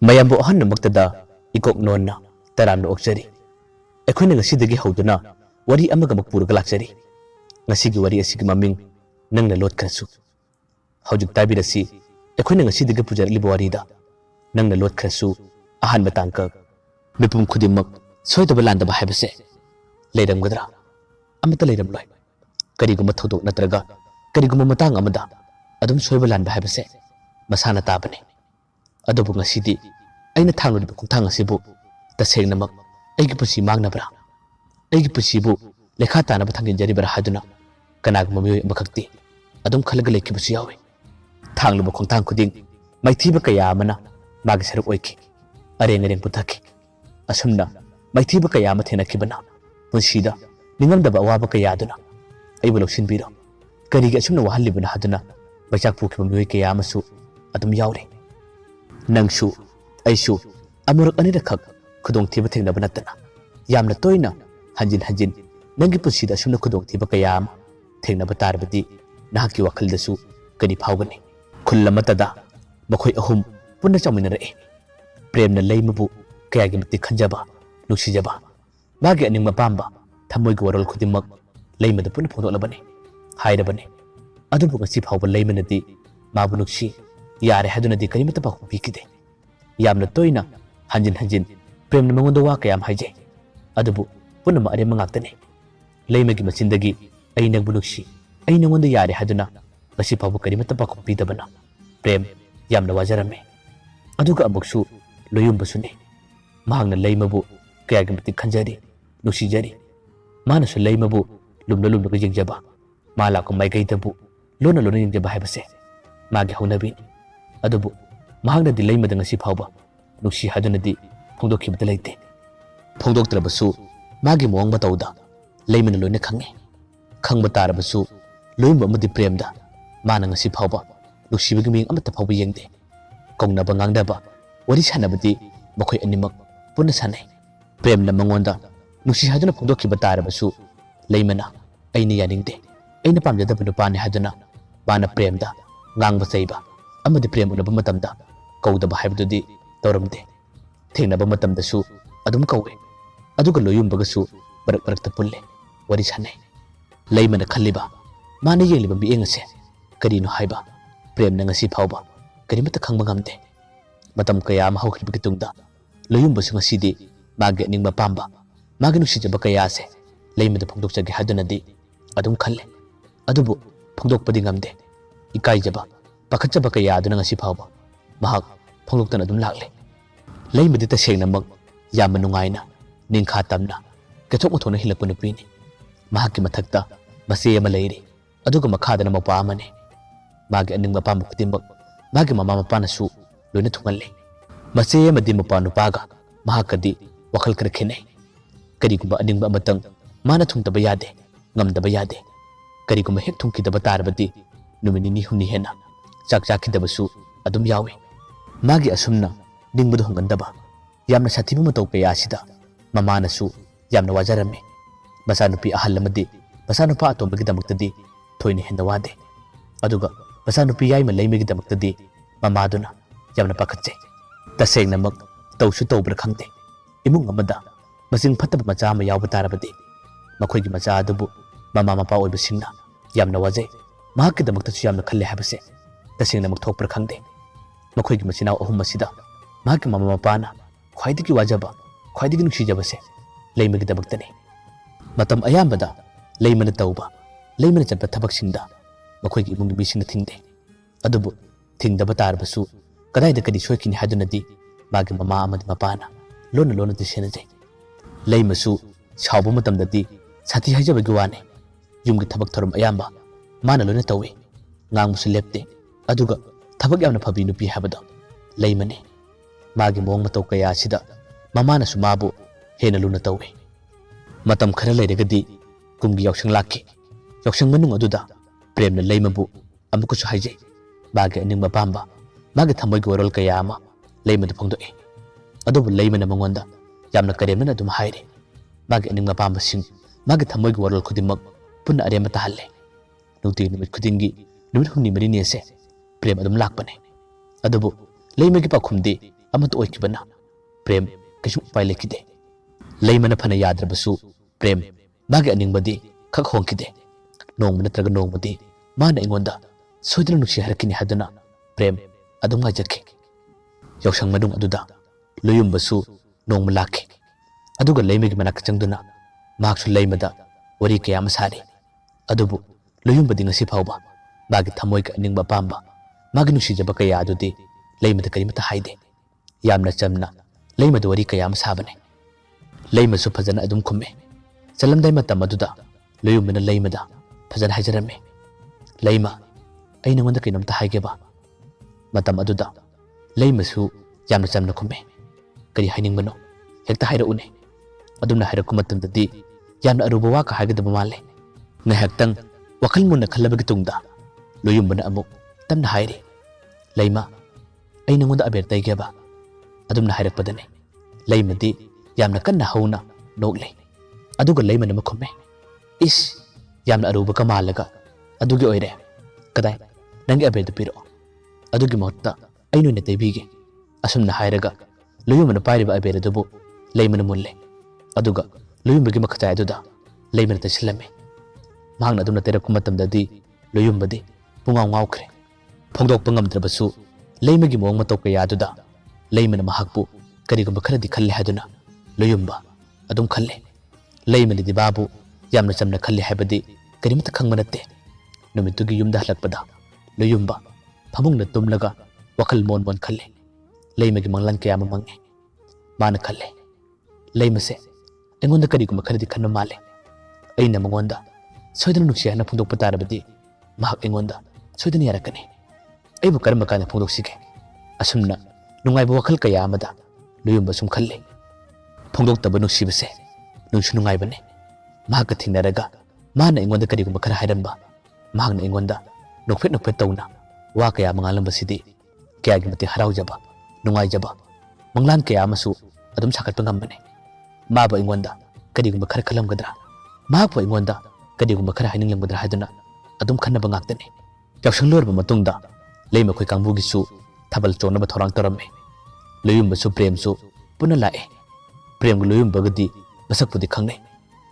ꯃꯌꯥꯝꯕꯨ ꯑꯍꯟꯅꯃꯛꯇꯗ ꯏꯀꯣꯛ ꯅꯣꯟꯅ ꯇꯔꯥꯝꯅ ꯑꯣꯛꯆꯔꯤ ꯑꯩꯈꯣꯏꯅ ꯉꯁꯤꯗꯒꯤ ꯍꯧꯗꯨꯅ ꯋꯥꯔꯤ ꯑꯃꯒ ꯄꯨꯔꯒ ꯂꯥꯛꯆꯔꯤ ꯉꯁꯤꯒꯤ ꯋꯥꯔꯤ ꯑꯁꯤꯒꯤ ꯃꯃꯤꯡ ꯅꯪꯅ ꯂꯣꯠꯈ꯭ꯔꯁꯨ ꯍꯧꯖꯤꯛ ꯇꯥꯕꯤꯔꯁꯤ ꯑꯩꯈꯣꯏꯅ ꯉꯁꯤꯗꯒꯤ ꯄꯨꯖꯔꯛꯂꯤꯕ ꯋꯥꯔꯤꯗ ꯅꯪꯅ ꯂꯣꯠꯈ꯭ꯔꯁꯨ ꯑꯍꯥꯟꯕ ꯇꯥꯡꯀꯛ ꯃꯤꯄꯨꯝ ꯈꯨꯗꯤꯡꯃꯛ ꯁꯣꯏꯗꯕ ꯂꯥꯟꯗꯕ ꯍꯥꯏꯕꯁꯦ ꯂꯩꯔꯝꯒꯗ꯭ꯔꯥ ꯑꯃꯠꯇ ꯂꯩꯔꯝꯂꯣꯏ ꯀꯔꯤꯒꯨꯝꯕ ꯊꯧꯗꯣꯛ ꯅꯠꯇ꯭ꯔꯒ ꯀꯔꯤꯒꯨꯝꯕ ꯃꯇꯥꯡ ꯑꯃꯗ ꯑꯗꯨꯝ ꯁꯣꯏꯕ ꯂꯥꯟꯕ ꯍꯥꯏꯕꯁꯦ ꯃꯁꯥꯅ ꯇꯥꯕꯅꯤ ꯑꯗꯨꯕꯨ ꯉꯁꯤꯗꯤ ꯑꯩꯅ ꯊꯥꯡꯂꯤꯕ ꯈꯣꯡꯊꯥꯡ ꯑꯁꯤꯕꯨ ꯇꯁꯦꯡꯅꯃꯛ ꯑꯩꯒꯤ ꯄꯨꯟꯁꯤ ꯃꯥꯡꯅꯕ꯭ꯔꯥ ꯑꯩꯒꯤ ꯄꯨꯟꯁꯤꯕꯨ ꯂꯩꯈꯥ ꯇꯥꯅꯕ ꯊꯥꯡꯖꯤꯟꯖꯔꯤꯕ꯭ꯔꯥ ꯍꯥꯏꯗꯨꯅ ꯀꯅꯥꯒꯨꯝꯕ ꯃꯤꯑꯣꯏ ꯑꯃꯈꯛꯇꯤ ꯑꯗꯨꯝ ꯈꯜꯂꯒ ꯂꯩꯈꯤꯕꯁꯨ ꯌꯥꯎꯏ ꯊꯥꯡꯂꯤꯕ ꯈꯣꯡꯊꯥꯡ ꯈꯨꯗꯤꯡ ꯃꯥꯏꯊꯤꯕ ꯀꯌꯥ ꯑꯃꯅ ꯃꯥꯒꯤ ꯁꯔꯨꯛ ꯑꯣꯏꯈꯤ ꯑꯔꯦꯡ ꯑꯔꯦꯡ ꯄꯨꯊꯈꯤ ꯑꯁꯨꯝꯅ ꯃꯥꯏꯊꯤꯕ ꯀꯌꯥ ꯑꯃ ꯊꯦꯡꯅꯈꯤꯕꯅ ꯄꯨꯟꯁꯤꯗ ꯅꯤꯡꯉꯝꯗꯕ ꯑꯋꯥꯕ ꯀꯌꯥꯗꯨꯅ ꯑꯩꯕꯨ ꯂꯧꯁꯤꯟꯕꯤꯔꯣ ꯀꯔꯤꯒꯤ ꯑꯁꯨꯝꯅ ꯋꯥꯍꯜꯂꯤꯕꯅꯣ ꯍꯥꯏꯗꯨꯅ ꯃꯩꯆꯥꯛ ꯄꯨꯈꯤꯕ ꯃꯤꯑꯣꯏ ꯀꯌꯥ ꯑꯃꯁꯨ ꯑꯗꯨꯝ ꯌꯥꯎꯔꯤ ꯅꯪꯁꯨ ꯑꯩꯁꯨ ꯑꯃꯨꯔꯛ ꯑꯅꯤꯔꯛꯈꯛ ꯈꯨꯗꯣꯡꯊꯤꯕ ꯊꯦꯡꯅꯕ ꯅꯠꯇꯅ ꯌꯥꯝꯅ ꯇꯣꯏꯅ ꯍꯟꯖꯤꯟ ꯍꯟꯖꯤन नंगी पुंसीदा असुमना खुदोंथीबा कया अमा थेंगनबा तारबदि नहाकी वखलदसु करी फावगनी खुल अमतदा मखोय अहुम पुन्ना चामिनरए प्रेमना लैमबु कयागी मति खंजबा नुसिजबा मागी अनिंगमा पांबा थमोयगी वरल खुदिमक लैमदा पुन्ना फोंदोलबने हायरबने अदुबु ngasi फावबा लैमनदि माबु नुसी यारे हादुनदि करिमता पाखु पिकिदे यामना तोयना हंजिन हंजिन प्रेमना मंगोंदा वा कयाम हाइजे अदुबु पुन्ना मा अरेम ngakतने लैमगी मचिंदगी अई नंगबु नुसी अई नंगोंदा यारे हादुना ngasi फावबा करिमता पाखु पिदबना प्रेम यामना वाजरमे अदुगा अमुकसु लोयुंबसुने महांगना लैमबु कयागी मति खंजरी नुसीजरी मानसु लैमबु लुमना लुमना यंगजबा मालाको माइगैदबु लोना लोना यंगजबा हाइबसे मागी हौनबीनी अदुबु महांगनादि लैमदा ngasi फावबा नुसी हादुनदि फोंदोखिबदा लैते फोंदोक्तरबसु मागी मोंग मतौदा लैमना लोइना खंगे खंगबा तारबसु लोइंबा अमदि प्रेमदा माना ngasi फावबा नुसीबगी मिंग अमता फावबा यंगदे कौनबा ngangnaba wari sanabadi मखोय अनिमक पुन्ना सानै प्रेमना मंगोंदा नुसी हादुना फोंदोखिबा तारबसु लैमना अइना यानिंगदे अइना पामजदबा नुपाने हादुना माना प्रेमदा ngang चैबा अमदि प्रेम उनबा मतमदा कौदबा हाइबदुदि तौरमदे थेंगनबा मतमदसु अदुम कौवे अदुगा लोयुंबगसु बरक बरकता पुल्ले वरी सानै लैमना खल्लिबा माना येंगलिबा मिएंगसे करिनो हाइबा प्रेमना ngasi फावबा करिमता खंगबा ngamde matam kaya ama hawkhibagi tungda loyumbasu ngasidi magi aningba pamba magi nusijaba kaya se leimada phongdokjage hadunadi adum khalle adubu phongdokpadi ngamde ikaijaba pakhatjaba kaya aduna ngasi phawba mahak phongdoktana adum lakle leimadi ta sengna mak yamma nungaina ningkha tamna kethok muthona hilakpu nupini mahakki mathakta mase ama leiri aduga makhadana mapa amane magi aningba pamba khutimbak magi mama mapana su लोइना थुंगले मचे मदि मपा नुपागा महाकदि वखल खर खेने करिगुबा अनिंगबा मतंग माना थुंगतबा यादे ngamdaba yade kariguma hek thungkidaba tarbadi numini humni hena chakchakhidabasu adum yawe magi asumna ningbadu hongandaba yamna sathibu matau kaya asida mamana su yamna wajarame basanupi ahal amadi basanupa atombagi damaktadi thoine henda wade aduga basanupi yai malaimegi damaktadi mamaduna yamna pakhatse tasengnamak tawsu tawbra khangte imung amada masing phataba macha ama yawba tarabadi makhoigi macha adubu mama mapa oibasingna yamna wajai mahakki damaktasu yamna khalle habase tasengnamak thokpra khangte makhoigi machinaw ahum masida mahakki mama mapana khwaidigi wajaba khwaidigi nuksijabase leimagi damaktani matam ayambada leimana tawba leimana chapta thabaksingda makhoigi imunggi misingna thingde adubu thingdaba tarbasu कदाइदा कदी सोइकिनि हादुनदि मागी mama अमदि मपाना लोना लोना दिसेनजे लैमसु सावबु मतमददि साथि हाइजबगि वाने युमगि थबक थरम अयाम्बा माना लोना तवे ngang लेप्ते अदुगा थबक यामना फबि नुपि हाबदो लैमने मागी मोंग मतौ कया सिदा ममाना सुमाबु हेना लोना तवे मतम खरा लैरगदि कुमगि यावसंग लाखि यावसंग मनुंग अदुदा प्रेमना लैमबु अमुकुसु हाइजे मागी अनिंगबा पांबा मागे थमोयगी वरल कया अमा लैमदा फोंदोए अदुबु लैमना मंगोंदा यामना करेमना अदुम हाइरे मागे अनिंगमा पांबसिंग मागे थमोयगी वरल खुदिमक पुन्ना अरेम ताहल्ले नुति निमित खुदिंगी निमित हुमनि मरिनेसे प्रेम अदुम लाकपने अदुबु लैमगी पाखुमदि अमत ओइकिबना प्रेम कछु उपाय लेकिदे लेमना फना याद्रबसु प्रेम मागे अनिंगबदी खक होंकिदे नोंग नत्रग नोंगबदी माना इंगोंदा सोइदना नुसी हरकिनी हादुना प्रेम अदुम गाजखे यौसंग मनुंग अदुदा लुयुंबसु नोंग लाखे अदुगा लेमेगी मनाक चंगदुना माकसु लेमदा वरी कयाम सारे अदुबु लुयुंबदी ngasi फावबा मागी थमोइक अनिंगबा पांबा मागी नुसीजबा कया अदुदी लेमदा करिमता हाइदे यामना चमना लेमदा वरी कयाम साबने लेमसु फजन अदुम खुमे चलमदाय मतम अदुदा लुयुंबना लेमदा फजन हाइजरमे लेमा अई नंगोंदा कइनमता हाइगेबा मतम अदुदा लेमसु यामना चमना खुमे करी हाइनिंगबनो हेक्ता हाइरउने अदुमना हाइरकु मतमददी यामना अरुबा वा का हाइगदबा माले ngahaktan wakal munna khallabagi tungda luyumbana amuk tamna hairi leima ai nangonda aber taigeba adumna hairakpadane leimadi yamna kanna hauna nogle aduga leimana makhome is yamna aruba kamalaga adugi oire kadai nangi aber dupiro adugi motta ai noine taibige asumna hairaga luyumbana pairiba aber dubu leimana mulle aduga luyumbagi makata aduda leimana tashilame mahang aduna terak kumatamdadi luyumbadi pungaw ngawkre phongdok pangamdrabasu leimagi mong mataw kaya aduda leimana mahakpu karigumba kharadi khalle haduna luyumba adum khalle leimani di babu yamna chamna khalle habadi karimata khangmanatte numitugi yumda halakpada luyumba phamungna tumlaga wakal mon mon khalle leimagi manglan kaya mamange mana khalle leimase engonda karigumba kharadi khanna male aina mangonda सोइदन नुक्सी हना फुंदोक पतारबदी महक एंगोंदा सोइदन यारकने एबु करम काने फुंदोक सिगे असुमना नुंगाइबो वखल कया अमदा लुयुंबा सुम खल्ले फुंदोक तब नुक्सीबसे नुंसु नुंगाइबने महक थिंगनरगा माना एंगोंदा करिगुम खरा हाइरनबा महकना एंगोंदा नोफेट नोफेट तौना वा कया मंगालंबसिदी कयागी मते हराउजबा नुंगाइजबा मंगलान कया अमसु अदुम साकटप ngambane माबा एंगोंदा करिगुम खरा खलमगदरा महकपो एंगोंदा कदिगुम खरा हाइनिंगलंगदरा हाइदुना अदुम खन्नबा गाक्तने यावसंग लोरबा मतुंगदा लेमा खोय कांगबुगिसु थबल चोनबा थौरांग तरमे लुयुंबसु प्रेमसु पुना लाए प्रेम गु लुयुंबगदी मसकपुदी खंगने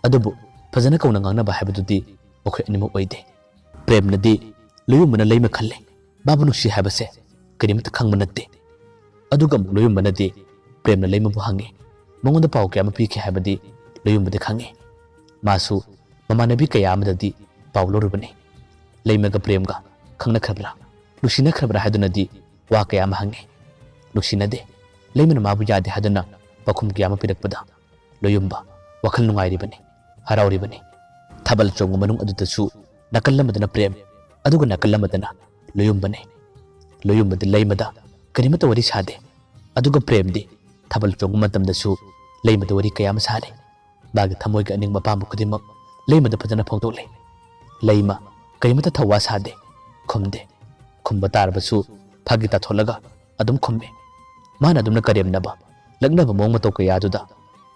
अदुबु फजना कौना गांगनबा हाइबदुदी मखोय अनिमु ओइदे प्रेमनदी लुयुंबना लेमा खल्ले बाबु नुसी हाइबसे करिमत खंगम नत्ते अदुगा लुयुंबनदी प्रेमना लेमा बु हांगे मंगोंदा पाव कया मपीखे हाइबदी लुयुंबदे खंगे मासु ममानबी कया अमददी पावलोरुबने लेमगा प्रेमगा खंगना खरबरा नुसीना खरबरा हादुनदी वा कया महंगे नुसीनदे लेमना माबु यादे हादुना पखुम कया मपिरकपदा लोयुंबा वखल नुंगाइरिबने हराउरिबने थबल चोंग मनुंग अदुदसु नकल्लमदना प्रेम अदुगा नकल्लमदना लोयुंबने लोयुंबदे लेमदा करिमता वरी सादे अदुगा प्रेमदे थबल चोंग मतमदसु लेमदा वरी कया मसाले बागे थमोइगा अनिंग मपामु खुदिमक लेमदा फजना फोंदोले लेमा करिमता थवा सादे खुमदे खुम्बा तारबसु फागिता थोलगा अदुम खुम्बे माना अदुमना करेमनबा लग्नबा मोंग मतौ कया दुदा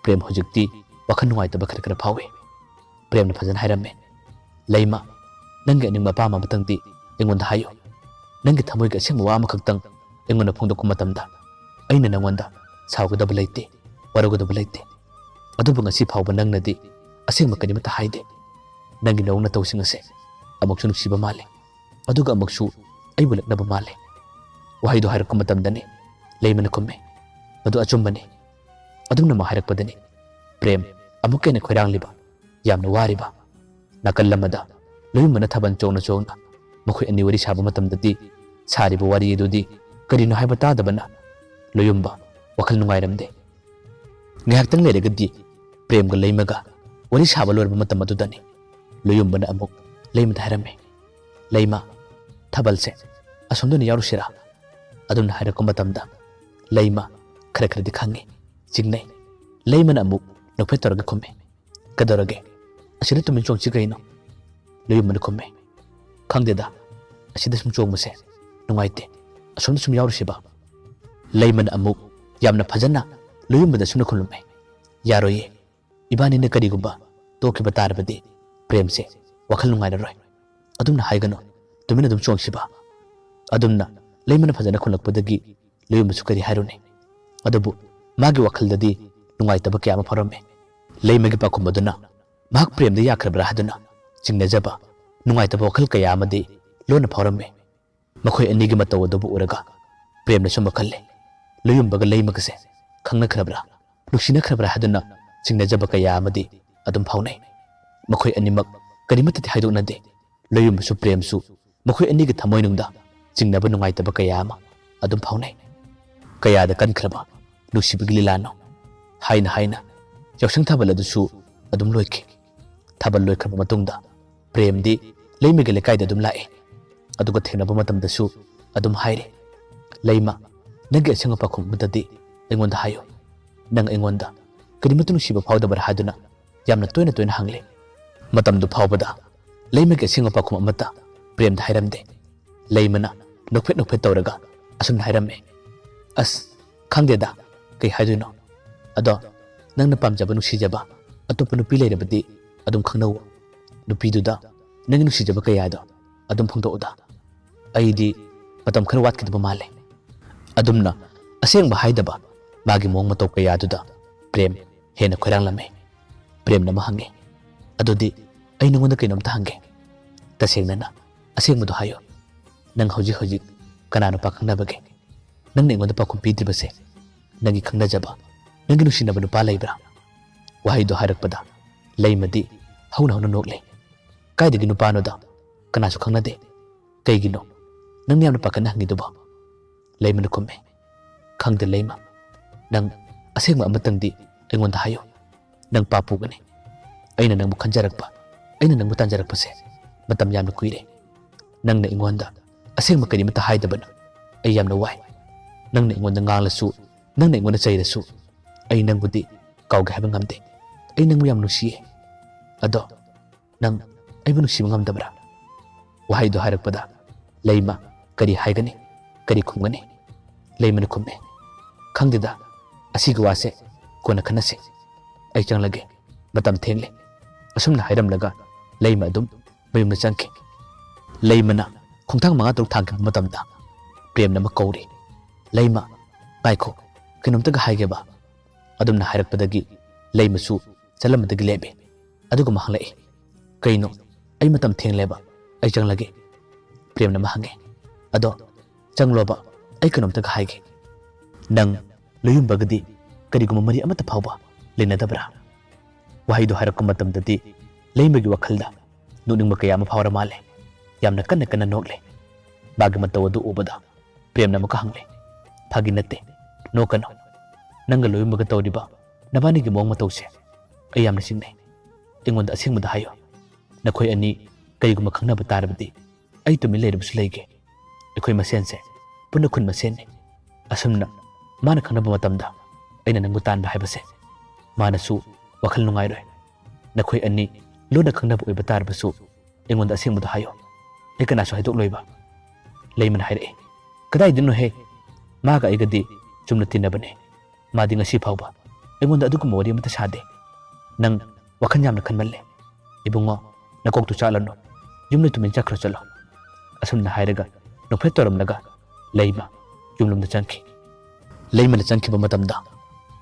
प्रेम हुजिक्ति वखन नुवाइतबा खर खर फावे प्रेमना फजना हाइरमे लेमा नंगे अनिंग मपामा मतंगदी एंगोंदा हायो नंगे थमोइगा असेंग वा अमखक्तंग एंगोंदा फोंदोक मतमदा अइना नंगोंदा सावगदबा लेते वरगदबा लेते अदुबु ngasi फावबा नंगनदी असेंग कनिमता हाइदे नंगी नौना तौसिंग असे अमुकसु नुसीबा माले अदुगा अमुकसु अइबु लक्नबा माले वहाइदो हाइरक मतमदने लेमना खुम्मे मदु अचुम्बने अदुमना मा हाइरकपदने प्रेम अमुकेना खोइरांगलिबा यामना वारिबा नाकल लमदा लोयुमना थबन चोंगना चोंगना मखोय अनि वरी साबा मतमददी सारिबा वारी दुदी करिनो हाइबा तादबना लोयुमबा वखल नुंगाइरमदे ngahaktan leregadi प्रेम ग लेमगा वरी साबा लोरबा मतम अदुदनी लोयुंबना अमुक लेमदा हाइरमे लेमा थबलसे असोंदुना यारुसिरा अदुना हाइरको मतमदा लेमा खरे खरे दिखांगे चिंगनै लेमना अमुक नोफे तोरगे खुमे कदरगे असिदा तुमिन चोंगची गइनो लोयुंबना खुमे खंगदेदा असिदा सुम चोंगमसे नुंगाइते असोंदा सुम यारुसिबा लेमना अमुक यामना फजना लोयुंबदा सुना खुलुमे यारोये इबानी ने करिगुबा तोखिबा तारबदे प्रेम से वखल नुंगाइररोय अदुमना हाइगनो तुमिन अदुम चोंगसिबा अदुमना लेमना फजना खुलकपदगी लोयुंबसु करि हाइरोने अदुबु मागी वखलददी नुंगाइतबा कया अमा फरमे लेमगी पाखुम अदुना महाक प्रेमदा याखरब्रा हादुना चिंगनजबा नुंगाइतबा वखल कया अमदी लोना फरमे मखोय अनिगी मतौ अदुबु उरगा प्रेमना सुम खल्ले लयुंबगा लेमगसे खंगनखरब्रा नुक्सिनखरब्रा हादुना चिंगनजबा कया अमदी अदुम फाउनै मखोय अनिमक करिमतति हाइदोकनदे लयुंबसु प्रेमसु मखोय अनिगी थमोइनुंगदा चिंगनबा नुंगाइतबा कया अमा अदुम फाउनै कयादा कनखरबा नुक्सिबगी लीलानो हाइना हाइना यौसंग थाबल अदुसु अदुम लोइखि थाबल लोइखरबा मतुंगदा प्रेमदी लेमगी लेकाइदा अदुम लाए अदुगा थेंगनबा मतमदसु अदुम हाइरे लेमा नंगे असंग पाखुमददी एंगोंदा हायो नंग एंगोंदा करिमतु नुसिबा फावदबरा हादुना यामना तोयना तोयना हांगले मतमदु फावबदा लेमगी असंग पाखुम अमता प्रेमदा हाइरमदे लेमना नोफेट नोफेट तौरगा असुम हाइरमे अस खंगदेदा कई हाइदुनो अदो नंगना पामजबा नुसिजबा अतोप नुपी लेरबदी अदुम खंगनौ नुपीदुदा नंग नुसिजबा कयादो अदुम फंगदोदा अइदी मतम खर वाटकिदबा माले अदुमना असेंग हाइदबा मागी मोंग मतौ कयादुदा प्रेम हेना खोरांगलमे प्रेमना महंगे अदुदी अइ नंगोंदा कैनोमता हंगे तसेंगना असेंगमदो हायो नंग हौजी हौजी कनानो पाखंगनाबगे नंग एंगोंदा पाखुम पीद्रिबसे नंगी खंगनाजबा नंगी नुसिनबा नुपा लैब्रा वहाइदो हारकपदा लेमदी हौना हौना नोकले कायदगी नुपानोदा कनासु खंगनादे कईगिनो नंग यामना पाकना हंगिदुबा लेमना खुमे खंगदे लेमा नंग असेंगमा अमतंगदी एंगोंदा हायो नंग पापुगने अइना नंगबु खंजरकपा अइना नंगबु तांजरकपसे मतम यामना कुइरे नंगना एंगोंदा असेंगमा करिमता हाइदबना अइ यामना वाइ नंगना एंगोंदा nganglsu नंगना एंगोंदा चैरसु अइ नंगबुदी काउगे हाबा ngamde अइ नंगबु याम नुसिए अदो नंग अइबु नुसिबा ngamdabra वहाइदो हारकपदा लेमा करी हाइगने करी खुमगने लेमना खुमे खंगदेदा असिग वासे कोना खनसे अइ चंगलगे मतम थेंगले असुमना हाइरमलगा लेमा अदुम मयुमना चंखे लेमना खोंथांग मंगा तरुक थांगे मतमदा प्रेमना म कौरे लेमा गाइखो किनोमतगा हाइगेबा अदुमना हाइरकपदगी लेमसु चलमदगी लेबे अदुगा महंगले कइनो अइ मतम थेंगलेबा अइ चंगलगे प्रेमना महंगे अदो चंगलोबा अइ किनोमतगा हाइगे नंग लयुंबगदी करिगुम मरी अमत फावबा लेनदबरा वहाइदो हारक मतमददी लेमगी वखलदा नुनिंग कया अमा फावरा माले यामना कन्ना कन्ना नोकले बागी मतवदु उबदा प्रेमना मका हंगले फागी नते नोकनो नंग लयुंबग तौरिबा नबानीगी मोंग मतौसे अइ यामना सिंगने एंगोंदा असिंगमदा हायो नखोय अनि कईगुम खंगनबा तारबदी अइ तुमि लेरबसु लेगे एखोय मसेनसे पुन्ना खुन मसेनने असुमना माना खंगनबा मतमदा अइना नंगबु तानबा हाइबसे मानसु वखल नुंगाइरोय नखोय अनि लोना खंगनबा ओइबा तारबसु एंगोंदा असिंगमदा हायो एकनासु हाइदोक लोइबा लेमन हाइरे कदाइ दिनो हे मागा अइगदी चुमना तिनबने मादि ngasi फावबा एंगोंदा अदुक मोरी मत सादे नंग वखन यामना खनमल्ले इबुंगो नकोक तु चालनो युमने तुमिन चक्र चलो असुमना हाइरगा नोफे तोरमलगा लेमा युमलमदा चंखि लेमना चंखिबा मतमदा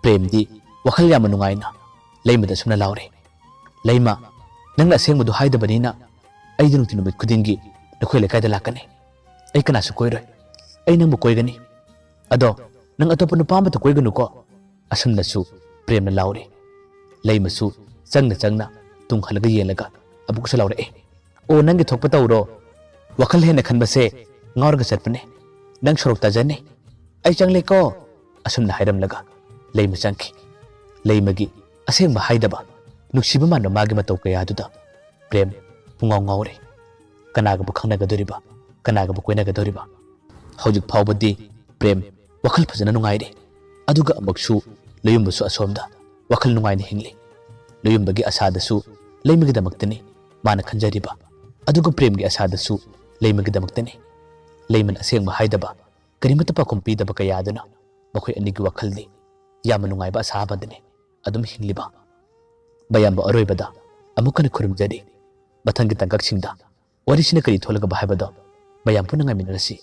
प्रेमदी वखल याम नुंगाइना लेमदा सुमना लाउरे लेमा नंगना असेंगबदु हाइदबनिना अइदि नुति नुमित खुदिंगी नखोय लेकाइदा लाकने अइ कनासु कोइरोय अइ नंगबु कोइगनी अदो नंग अतोप नुपामत कोइगनुको असुमनसु प्रेमना लाउरे लेमसु चंगना चंगना तुंग हलगा येलगा अबुकसु लाउरे ओ नंगी थोकप तौरो वखल हेना खनबसे ngawrga चटपने नंग सरोक ताजने अइ चंगलेको असुमना हाइरमलगा लेमा चंखि लेमगी असेंगबा हाइदबा नुक्सिबा मानो मागे मतौ कयादुदा प्रेम पुंगाव ngawre कनागबु खंगनगदोरिबा कनागबु कोइनगदोरिबा हौजिक फावबदी प्रेम वखल फजना नुंगाइरे अदुगा अमक्सु लयुंबसु असोमदा वखल नुंगाइने हिंगले लयुंबगी असादसु लेमगिदमक्तने माना खंजरिबा अदुगा प्रेमगी असादसु लेमगिदमक्तने लेमन असेंगबा हाइदबा करिमत पाखुम पीदबा कयादुना मखोय अनिगी वखलदि याम नुंगाइबा असाबदने अदुम हिंगलिबा bayamba aroibada amukana khurumjari mathanggi tangkaksinda warisina kari tholagaba haibado mayam punanga minarasi